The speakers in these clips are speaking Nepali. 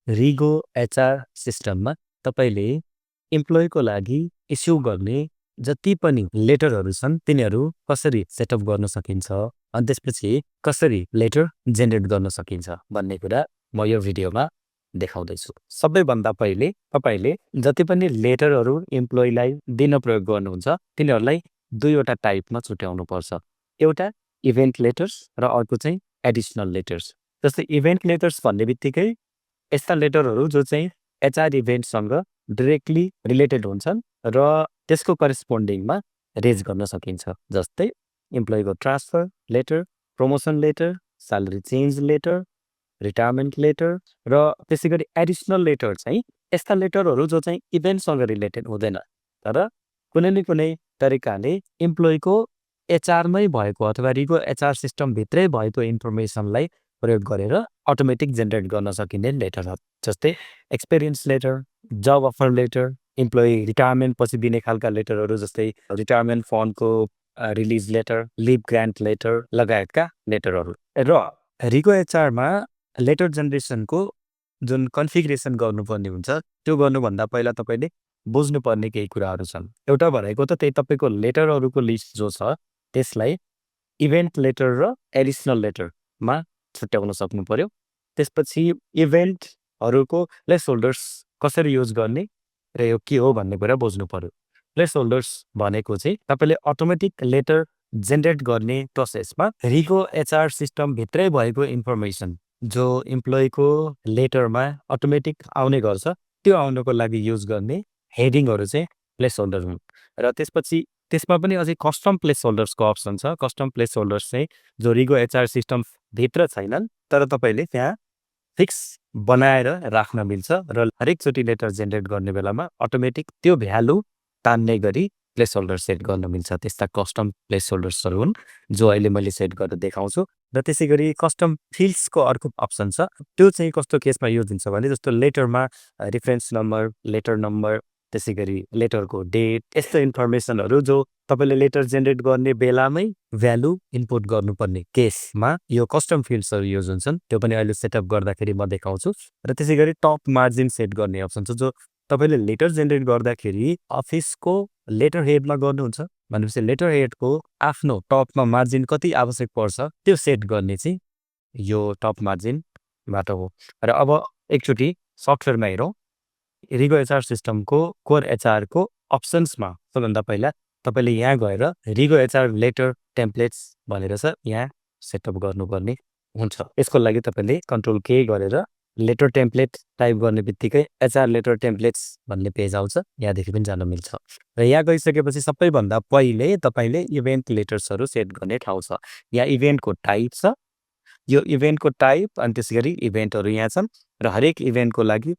रिगो एचआर सिस्टममा तपाईले इम्प्लोइको लागि इस्यु गर्ने जति पनि लेटरहरू छन् तिनीहरू कसरी सेटअप गर्न सकिन्छ अनि त्यसपछि कसरी लेटर जेनेरेट गर्न सकिन्छ भन्ने कुरा म यो भिडियोमा देखाउँदैछु। सबैभन्दा पहिले तपाईले जति पनि लेटरहरू इम्प्लोइलाई दिन प्रयोग गर्नुहुन्छ तिनीहरूलाई दुईवटा टाइपमा छुट्याउनु पर्छ। एउटा इभेन्ट लेटर्स र अर्को चाहिँ एडिसनल लेटर्स। जस्तै इभेन्ट लेटर्स भन्ने बित्तिकै यस्ता लेटरहरू जो चाहिँ एचआर इभेन्टसँग डाइरेक्टली रिलेटेड हुन्छन् र त्यसको करेस्पोन्डिङमा रेज गर्न सकिन्छ। जस्तै इम्प्लोइको transfer letter, promotion letter, salary change letter, retirement letter र त्यसै गरी एडिसनल लेटर चाहिँ यस्ता लेटरहरू जो चाहिँ इभेन्टसँग रिलेटेड हुँदैन तर कुनै न कुनै तरिकाले इम्प्लोइको एचआरमै भएको अथवा रिगो एचआर सिस्टमभित्रै भएको इन्फर्मेसनलाई प्रयोग गरेर अटोमेटिक जेनेरेट गर्न सकिने लेटरहरू। जस्तै experience letter, job offer letter, employee retirement पछि दिने खालका लेटरहरू जस्तै रिटायरमेन्ट फन्डको release letter, leave grant letter लगायतका लेटरहरू। र रिगो एचआरमा लेटर जेनेरेसनको जुन कन्फिगरेसन गर्नुपर्ने हुन्छ त्यो गर्नुभन्दा पहिला तपाईँले बुझ्नुपर्ने केही कुराहरू छन्। एउटा भनेको त त्यही तपाईँको लेटरहरूको लिस्ट जो छ त्यसलाई इभेन्ट लेटर र एडिसनल लेटरमा छुट्याउन सक्नु पर्यो। त्यसपछि इभेन्टहरूको प्लेस होल्डर्स कसरी युज गर्ने र यो के हो भन्ने कुरा बुझ्नु पर्यो। प्लेस होल्डर्स भनेको चाहिँ तपाईँले अटोमेटिक लेटर जेनेरेट गर्ने प्रोसेसमा रिगो एचआर सिस्टमभित्रै भएको इन्फर्मेसन जो इम्प्लोइको लेटरमा अटोमेटिक आउने गर्छ त्यो आउनको लागि युज गर्ने हेडिङहरू चाहिँ प्लेस होल्डर हुन्। र त्यसपछि त्यसमा पनि अझै कस्टम प्लेस होल्डर्सको अप्सन छ। कस्टम प्लेस होल्डर्स चाहिँ जो रिगो एचआर सिस्टमभित्र छैनन् तर तपाईँले त्यहाँ फिक्स बनाएर राख्न मिल्छ र हरेकचोटि लेटर जेनेरेट गर्ने बेलामा अटोमेटिक त्यो भ्यालु तान्ने गरी प्लेस होल्डर सेट गर्न मिल्छ। त्यस्ता कस्टम प्लेस होल्डर्सहरू हुन् जो अहिले मैले सेट गरेर देखाउँछु। र त्यसै गरी कस्टम फिल्ड्सको अर्को अप्सन छ। त्यो चाहिँ कस्तो केसमा युज हुन्छ भने जस्तो लेटरमा रेफरेन्स नम्बर, लेटर नम्बर, त्यसै गरी लेटरको डेट यस्तो इन्फर्मेसनहरू जो तपाईँले लेटर जेनेरेट गर्ने बेलामै भ्यालु इनपुट गर्नुपर्ने केसमा यो कस्टम फिल्ड्सहरू युज हुन्छन्। त्यो पनि अहिले सेटअप गर्दाखेरि म देखाउँछु। र त्यसै गरी टप मार्जिन सेट गर्ने अप्सन छ जो तपाईँले लेटर जेनेरेट गर्दाखेरि अफिसको लेटर हेडमा गर्नुहुन्छ भनेपछि लेटर हेडको आफ्नो टपमा मार्जिन कति आवश्यक पर्छ त्यो सेट गर्ने चाहिँ यो टप मार्जिनबाट हो। र अब एकचोटि सफ्टवेयरमा हेरौँ। रिगो एचआर सिस्टमको कोर एचआरको अप्सन्समा सबभन्दा पहिला तपाईँले यहाँ गएर रिगो एचआर लेटर टेम्प्लेट्स भनेर छ यहाँ सेटअप गर्नुपर्ने हुन्छ। यसको लागि तपाईँले कन्ट्रोल के गरेर लेटर टेम्प्लेट टाइप गर्ने बित्तिकै एचआर लेटर टेम्प्लेट्स भन्ने पेज आउँछ। यहाँदेखि पनि जान मिल्छ। र यहाँ गइसकेपछि सबैभन्दा पहिले तपाईँले इभेन्ट लेटर्सहरू सेट गर्ने ठाउँ छ। यहाँ इभेन्टको टाइप छ। यो इभेन्टको टाइप अनि त्यसै गरी इभेन्टहरू यहाँ छन् र हरेक इभेन्टको लागि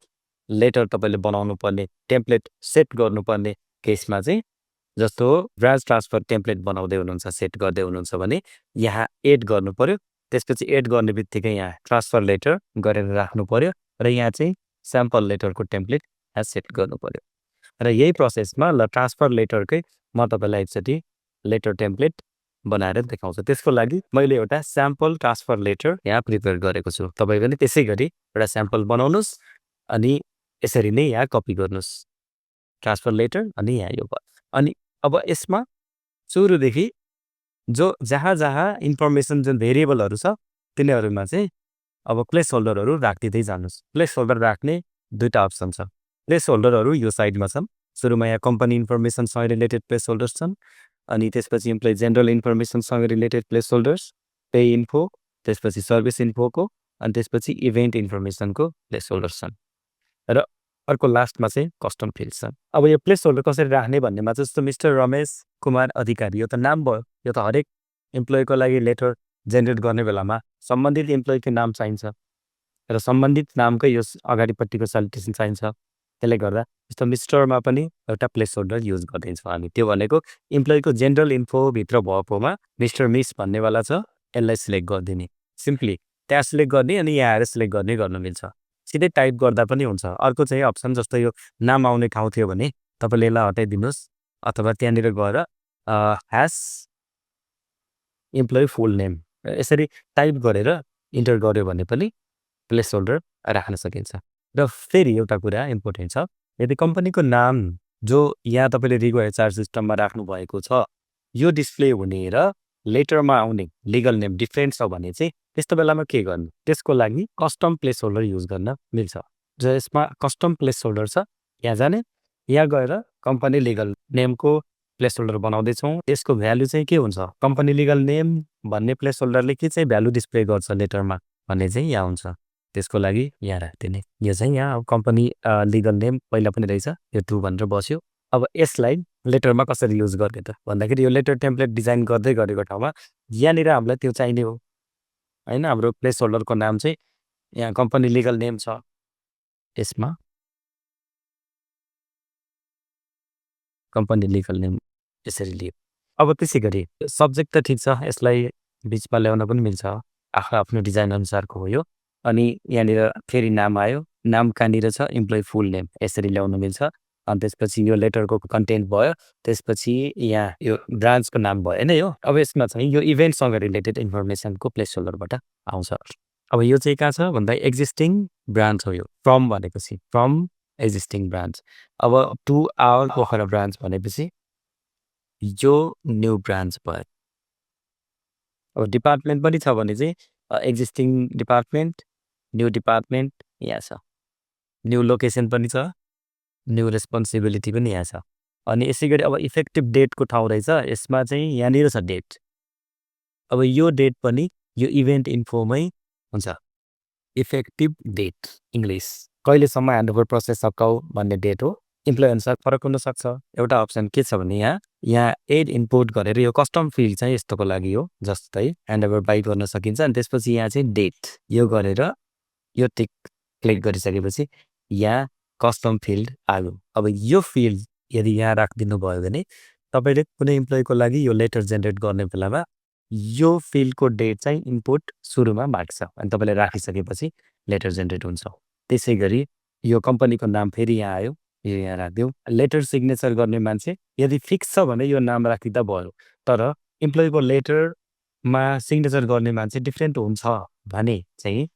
लेटर तपाईँले बनाउनु पर्ने टेम्प्लेट सेट गर्नुपर्ने केसमा चाहिँ जस्तो ब्रान्च ट्रान्सफर टेम्प्लेट बनाउँदै हुनुहुन्छ सेट गर्दै हुनुहुन्छ भने यहाँ एड गर्नु पर्यो। त्यसपछि एड गर्ने बित्तिकै यहाँ ट्रान्सफर लेटर गरेर राख्नु पर्यो र यहाँ चाहिँ स्याम्पल लेटरको टेम्प्लेट यहाँ सेट गर्नु पर्यो। र यही प्रोसेसमा ल ट्रान्सफर लेटरकै म तपाईँलाई एकचोटि लेटर टेम्प्लेट बनाएर देखाउँछु। त्यसको लागि मैले एउटा स्याम्पल ट्रान्सफर लेटर यहाँ प्रिपेयर गरेको छु। तपाईँ पनि त्यसै गरी एउटा स्याम्पल बनाउनुहोस् अनि यसरी नै यहाँ कपी गर्नुहोस् ट्रान्सफर लेटर अनि यहाँ यो अनि अब यसमा सुरुदेखि जो जहाँ जहाँ इन्फर्मेसन जुन भेरिएबलहरू छ तिनीहरूमा चाहिँ अब प्लेस होल्डरहरू राखिदिँदै जानुहोस्। प्लेस होल्डर राख्ने दुईवटा अप्सन छ। प्लेस होल्डरहरू यो साइडमा छन्। सुरुमा यहाँ कम्पनी इन्फर्मेसनसँग रिलेटेड प्लेस होल्डर्स छन् अनि त्यसपछि इम्प्लोइ जेनरल इन्फर्मेसनसँग related placeholders, pay info, त्यसपछि सर्भिस इन्फोको अनि त्यसपछि इभेन्ट इन्फर्मेसनको प्लेस होल्डर्स छन्। र अर्को लास्टमा चाहिँ कस्टम फिल्ड छ। अब यो प्लेस होल्डर कसरी राख्ने भन्नेमा जस्तो मिस्टर रमेश कुमार अधिकारी यो त नाम भयो। यो त हरेक इम्प्लोइको लागि लेटर जेनेरेट गर्ने बेलामा सम्बन्धित इम्प्लोइको नाम चाहिन्छ र सम्बन्धित नामकै यो अगाडिपट्टिको सल्युटेसन चाहिन्छ। त्यसले गर्दा जस्तो मिस्टरमा पनि एउटा प्लेस होल्डर युज गरिदिन्छौँ हामी। त्यो भनेको इम्प्लोइको जेनरल इन्फोभित्र भएकोमा मिस्टर मिस भन्नेवाला छ यसलाई सिलेक्ट गरिदिने। सिम्पली त्यहाँ सिलेक्ट गर्ने अनि यहाँ आएर सिलेक्ट गर्ने गर्न मिल्छ। सिधै टाइप गर्दा पनि हुन्छ। अर्को चाहिँ अप्सन जस्तो यो नाम आउने ठाउँ थियो भने तपाईँले यसलाई हटाइदिनुहोस् अथवा त्यहाँनिर गएर ह्यास इम्प्लोइ फुल नेम यसरी टाइप गरेर इन्टर गर्यो भने पनि प्लेस होल्डर राख्न सकिन्छ। र फेरि एउटा कुरा इम्पोर्टेन्ट छ, यदि कम्पनीको नाम जो यहाँ तपाईँले रिगो एचआर सिस्टममा राख्नुभएको छ, यो डिस्प्ले हुने र लेटरमा आउने लिगल नेम डिफ्रेन्ट छ भने चाहिँ त्यस्तो बेलामा के गर्नु? त्यसको लागि कस्टम प्लेस होल्डर युज गर्न मिल्छ। जसमा कस्टम प्लेस होल्डर छ, यहाँ जाने, यहाँ गएर कम्पनी लिगल नेमको प्लेस होल्डर बनाउँदैछौँ। यसको भ्यालु चाहिँ के हुन्छ? कम्पनी लिगल नेम भन्ने प्लेस होल्डरले के चाहिँ भ्यालु डिस्प्ले गर्छ लेटरमा भन्ने चाहिँ यहाँ हुन्छ। त्यसको लागि यहाँ राखिदिने। यो चाहिँ यहाँ अब कम्पनी लिगल नेम पहिला पनि रहेछ, यो 2 भनेर बस्यो। अब यसलाई लेटरमा कसरी युज गर्ने त भन्दाखेरि यो लेटर टेम्प्लेट डिजाइन गर्दै गरेको ठाउँमा यहाँनिर हामीलाई त्यो चाहिने हो हैन। हाम्रो प्लेस होल्डरको नाम चाहिँ यहाँ कम्पनी लिगल नेम छ, यसमा कम्पनी लिगल नेम यसरी लियो। अब त्यसै गरी सब्जेक्ट त ठिक छ, यसलाई बिचमा ल्याउन पनि मिल्छ, आफ्नो डिजाइन अनुसारको हो यो। अनि यहाँनिर फेरि नाम आयो, नाम कहाँनिर छ? इम्प्लोइ फुल नेम, यसरी ल्याउन मिल्छ। अनि त्यसपछि यो लेटरको कन्टेन्ट भयो, त्यसपछि यहाँ यो ब्रान्चको नाम भयो हैन यो। अब यसमा चाहिँ यो इभेन्टसँग रिलेटेड इन्फर्मेसनको प्लेस होल्डरबाट आउँछ। अब यो चाहिँ कहाँ छ भन्दा एक्जिस्टिङ ब्रान्च हो यो, फ्रम भनेपछि फ्रम एक्जिस्टिङ ब्रान्च। अब टु आवर पोखरा ब्रान्च भनेपछि यो न्यू ब्रान्च भयो। अब डिपार्टमेन्ट पनि छ भने चाहिँ एक्जिस्टिङ डिपार्टमेन्ट, न्यू डिपार्टमेन्ट यहाँ छ, न्यू लोकेसन पनि छ, न्यू रेस्पोन्सिबिलिटी पनि यहाँ छ। अनि यसै गरी अब इफेक्टिभ डेटको ठाउँ रहेछ, यसमा चाहिँ यहाँनिर छ डेट। अब यो डेट पनि यो इभेन्ट इन्फोमै हुन्छ। इफेक्टिभ डेट इङ्ग्लिस, कहिलेसम्म ह्यान्डओभर प्रोसेस सकाउ भन्ने डेट हो। इम्प्लोइ अनुसार फरक हुनसक्छ। एउटा अप्सन के छ भने यहाँ एड इम्पोर्ट गरेर यो कस्टम फिल्ड चाहिँ यस्तोको लागि हो, जस्तै ह्यान्डओभर बाई गर्न सकिन्छ। अनि त्यसपछि यहाँ चाहिँ डेट यो गरेर यो टिक क्लिक गरिसकेपछि यहाँ कस्टम फिल्ड आयो। अब यो फिल्ड यदि यहाँ राखिदिनु भयो भने तपाईँले कुनै इम्प्लोइको लागि यो लेटर जेनेरेट गर्ने बेलामा यो फिल्डको डेट चाहिँ इनपुट सुरुमा माग्छ। अनि तपाईँले राखिसकेपछि लेटर जेनेरेट हुन्छ। त्यसै गरी यो कम्पनीको नाम फेरि यहाँ आयो, यो यहाँ राखिदिउँ। लेटर सिग्नेचर गर्ने मान्छे यदि फिक्स छ भने यो नाम राखिदिँदा भयो। तर इम्प्लोइको लेटरमा सिग्नेचर गर्ने मान्छे डिफ्रेन्ट हुन्छ भने चाहिँ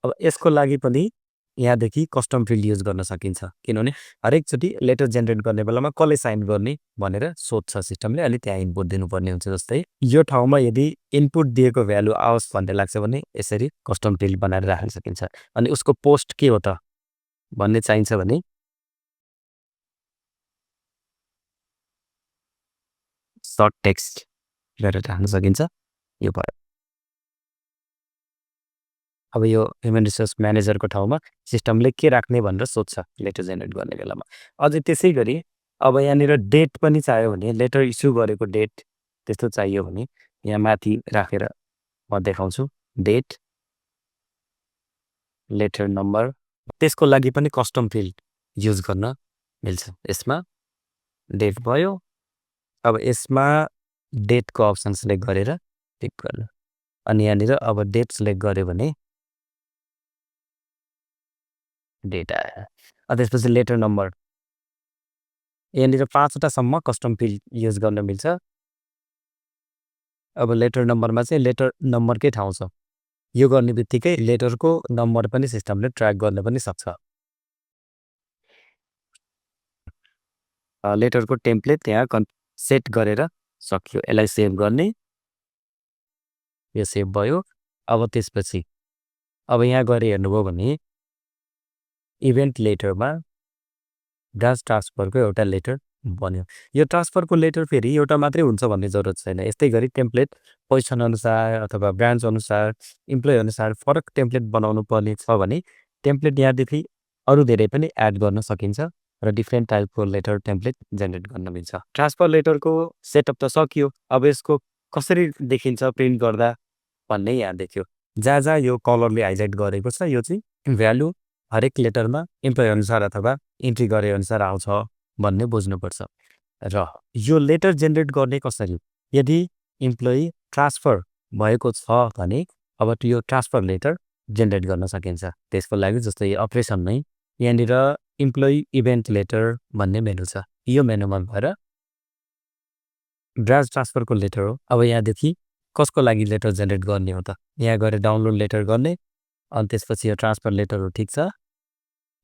अब यसको लागि पनि यहाँदेखि कस्टम फिल्ड युज गर्न सकिन्छ। किनभने हरेकचोटि लेटर जेनेरेट गर्ने बेलामा कसले साइन गर्ने भनेर सोध्छ सिस्टमले, अनि त्यहाँ इनपुट दिनुपर्ने हुन्छ। जस्तै यो ठाउँमा यदि इनपुट दिएको भ्यालु आओस् भन्ने लाग्छ भने यसरी कस्टम फिल्ड बनाएर राख्न सकिन्छ। अनि उसको पोस्ट के हो त भन्ने चाहिन्छ भने सर्ट टेक्स्ट गरेर राख्न सकिन्छ। यो भयो। अब यो ह्युमन रिसोर्स म्यानेजरको ठाउँमा सिस्टमले के राख्ने भनेर सोध्छ लेटर जेनेरेट गर्ने बेलामा। अझै त्यसै गरी अब यहाँनिर डेट पनि चाहियो भने, लेटर इस्यु गरेको डेट त्यस्तो चाहियो भने यहाँ माथि राखेर म देखाउँछु। डेट, लेटर नम्बर, त्यसको लागि पनि कस्टम फिल्ड युज गर्न मिल्छ। यसमा डेट भयो। अब यसमा डेटको अप्सन सिलेक्ट गरेर टिक गर्नु। अनि यहाँनिर अब डेट सिलेक्ट गर्यो भने डेट आयो। त्यसपछि लेटर नम्बर, यहाँनिर 5वटासम्म कस्टम फिल्ड युज गर्न मिल्छ। अब लेटर नम्बरमा चाहिँ लेटर नम्बरकै ठाउँ छ, यो गर्ने बित्तिकै लेटरको नम्बर पनि सिस्टमले ट्र्याक गर्न पनि सक्छ। लेटरको टेम्प्लेट त्यहाँ सेट गरेर सक्यो। यसलाई सेभ गर्ने, यो सेभ भयो। अब त्यसपछि अब यहाँ गएर हेर्नुभयो भने इभेन्ट लेटरमा ब्रान्च ट्रान्सफरको एउटा लेटर बन्यो। यो ट्रान्सफरको लेटर फेरि एउटा मात्रै हुन्छ भन्ने जरुरत छैन। यस्तै गरी टेम्प्लेट पोजिसन अनुसार अथवा ब्रान्च अनुसार, इम्प्लोइ अनुसार फरक टेम्प्लेट बनाउनु पर्ने छ भने टेम्प्लेट यहाँदेखि अरू धेरै पनि एड गर्न सकिन्छ र डिफ्रेन्ट टाइपको लेटर टेम्प्लेट जेनेरेट गर्न मिल्छ। ट्रान्सफर लेटरको सेटअप त सकियो। अब यसको कसरी देखिन्छ प्रिन्ट गर्दा भन्ने यहाँ देखियो। जहाँ जहाँ यो कलरले हाइलाइट गरेको छ यो चाहिँ भ्यालु हरेक लेटरमा इम्प्लोइ अनुसार अथवा इन्ट्री गरे अनुसार आउँछ भन्ने बुझ्नुपर्छ। र यो लेटर जेनेरेट गर्ने कसरी? यदि इम्प्लोइ ट्रान्सफर भएको छ भने अब यो ट्रान्सफर लेटर जेनेरेट गर्न सकिन्छ। त्यसको लागि जस्तै अपरेसन नै यहाँनिर इम्प्लोइ इभेन्ट लेटर भन्ने मेनु छ। यो मेनुमा भएर ब्रान्च ट्रान्सफरको लेटर हो। अब यहाँदेखि कसको लागि लेटर जेनेरेट गर्ने हो त? यहाँ गएर डाउनलोड लेटर गर्ने। अनि त्यसपछि यो ट्रान्सफर लेटर हो, ठिक छ।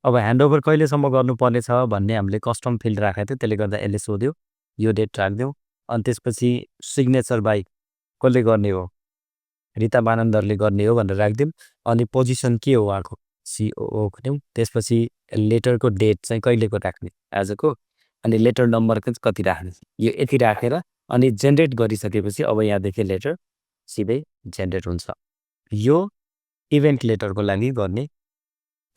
अब ह्यान्डओभर कहिलेसम्म गर्नुपर्ने छ भन्ने हामीले कस्टम फिल्ड राखेको थियो, त्यसले गर्दा यसले सोध्यो। यो डेट राखिदिउँ। अनि त्यसपछि सिग्नेचर बाई कसले गर्ने हो? रिता बानन्दरले गर्ने हो भनेर राखिदिउँ। अनि पोजिसन के हो उहाँको? सिओओ दिउँ। त्यसपछि लेटरको डेट चाहिँ कहिलेको राख्ने? आजको। अनि लेटर नम्बर कति राख्ने? यो यति राखेर अनि जेनेरेट गरिसकेपछि अब यहाँदेखि लेटर सिधै जेनेरेट हुन्छ। यो इभेन्ट लेटरको लागि गर्ने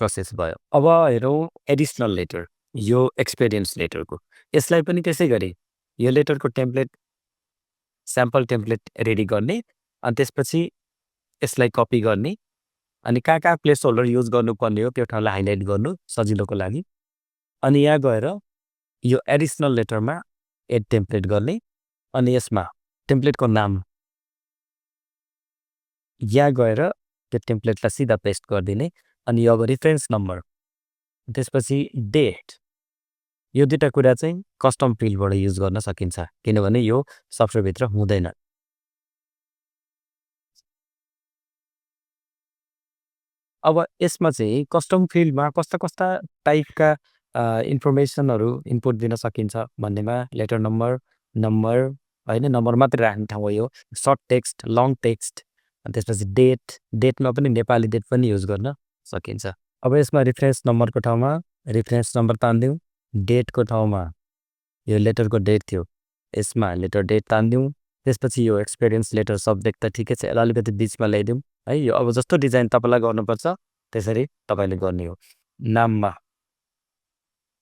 प्रोसेस भयो। अब हेरौँ एडिसनल लेटर, यो एक्सपिरियन्स लेटरको। यसलाई पनि त्यसै गरी यो लेटरको टेम्प्लेट, स्याम्पल टेम्प्लेट रेडी गर्ने, अनि त्यसपछि यसलाई कपी गर्ने, अनि कहाँ प्लेस होल्डर युज गर्नुपर्ने हो त्यो ठाउँलाई हाइलाइट गर्नु सजिलोको लागि। अनि यहाँ गएर यो एडिसनल लेटरमा एड टेम्प्लेट गर्ने, अनि यसमा टेम्प्लेटको नाम यहाँ गएर त्यो टेम्प्लेटलाई सिधा पेस्ट गरिदिने। अनि अब रिफरेन्स नम्बर, त्यसपछि डेट, यो दुईवटा कुरा चाहिँ कस्टम फिल्डबाट युज गर्न सकिन्छ, किनभने यो सफ्टवेयरभित्र हुँदैन। अब यसमा चाहिँ कस्टम फिल्डमा कस्ता कस्ता टाइपका इन्फर्मेसनहरू इनपुट दिन सकिन्छ भन्नेमा लेटर नम्बर, होइन, नम्बर मात्रै राख्ने ठाउँ हो यो। सर्ट टेक्स्ट, लङ टेक्स्ट, अनि त्यसपछि डेट, डेटमा पनि नेपाली डेट पनि युज गर्न सकिन्छ। अब यसमा रिफरेन्स नम्बरको ठाउँमा रिफरेन्स नम्बर तान्दिउँ, डेटको ठाउँमा यो लेटरको डेट थियो, यसमा लेटर डेट तान्दिउँ। त्यसपछि यो एक्सपिरियन्स लेटर सब्जेक्ट त ठिकै छ, यसलाई अलिकति बिचमा ल्याइदिउँ है। यो अब जस्तो डिजाइन तपाईँलाई गर्नुपर्छ त्यसरी तपाईँले गर्ने हो। नाममा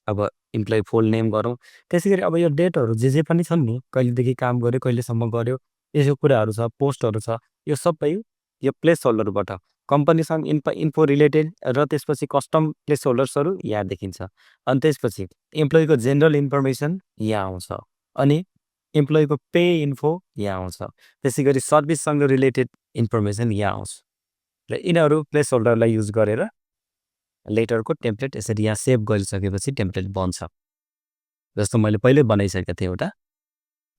अब इम्प्लोइ फुल नेम गरौँ। त्यसै गरी अब यो डेटहरू जे पनि छन् नि, कहिलेदेखि काम गर्यो, कहिलेसम्म गर्यो, यसो कुराहरू छ, पोस्टहरू छ, यो सबै यो प्लेस होल्डरबाट कम्पनीसँग इन्फो रिलेटेड र त्यसपछि कस्टम प्लेस होल्डर्सहरू यहाँ देखिन्छ। अनि त्यसपछि इम्प्लोइको जेनरल इन्फर्मेसन यहाँ आउँछ, अनि इम्प्लोइको पे इन्फो यहाँ आउँछ। त्यसै गरी सर्भिससँग रिलेटेड इन्फर्मेसन यहाँ आउँछ, र यिनीहरू प्लेस होल्डरलाई युज गरेर लेटरको टेम्प्लेट यसरी यहाँ सेभ गरिसकेपछि टेम्प्लेट बन्छ। जस्तो मैले पहिल्यै बनाइसकेको थिएँ एउटा,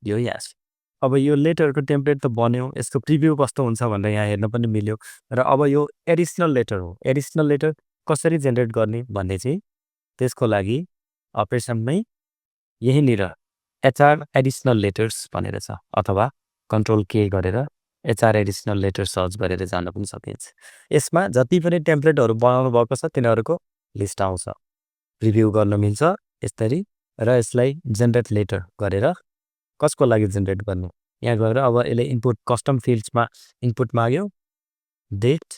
यो यहाँ छ। अब यो लेटरको टेम्प्लेट त बन्यो, यसको प्रिभ्यू कस्तो हुन्छ भनेर यहाँ हेर्न पनि मिल्यो। र अब यो एडिसनल लेटर हो। एडिसनल लेटर कसरी जेनेरेट गर्ने भन्ने चाहिँ त्यसको लागि अपरेसनमै यहीँनिर एचआर एडिसनल लेटर्स भनेर छ, अथवा कन्ट्रोल के गरेर एचआर एडिसनल लेटर सर्च गरेर जान पनि सकिन्छ। यसमा जति पनि टेम्प्लेटहरू बनाउनु भएको छ तिनीहरूको लिस्ट आउँछ, प्रिभ्यू गर्न मिल्छ यसरी। र यसलाई जेनेरेट लेटर गरेर कसको लागि जेनेरेट गर्ने, यहाँ गएर अब यसले इनपुट कस्टम फिल्ड्समा इनपुट माग्यो, डेट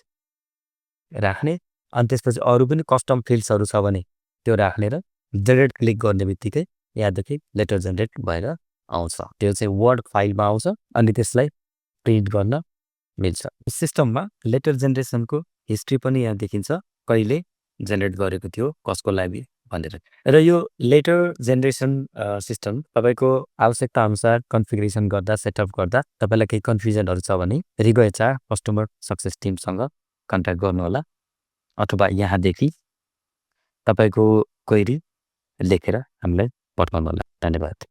राख्ने, अनि त्यसपछि अरू पनि कस्टम फिल्ड्सहरू छ भने त्यो राख्ने, र जेनेरेट क्लिक गर्ने बित्तिकै यहाँदेखि लेटर जेनेरेट भएर आउँछ। त्यो चाहिँ वर्ड फाइलमा आउँछ, अनि त्यसलाई प्रिन्ट गर्न मिल्छ। सिस्टममा लेटर जेनेरेसनको हिस्ट्री पनि यहाँ देखिन्छ, कहिले जेनेरेट गरेको थियो, कसको लागि भनेर। र यो लेटर जेनेरेसन सिस्टम तपाईँको आवश्यकता अनुसार कन्फिगरेसन गर्दा, सेटअप गर्दा तपाईँलाई केही कन्फ्युजनहरू छ भने रिगो एचआर कस्टमर सक्सेस टिमसँग कन्ट्याक्ट गर्नुहोला, अथवा यहाँदेखि तपाईँको क्वेरी लेखेर हामीलाई पठाउनुहोला। धन्यवाद।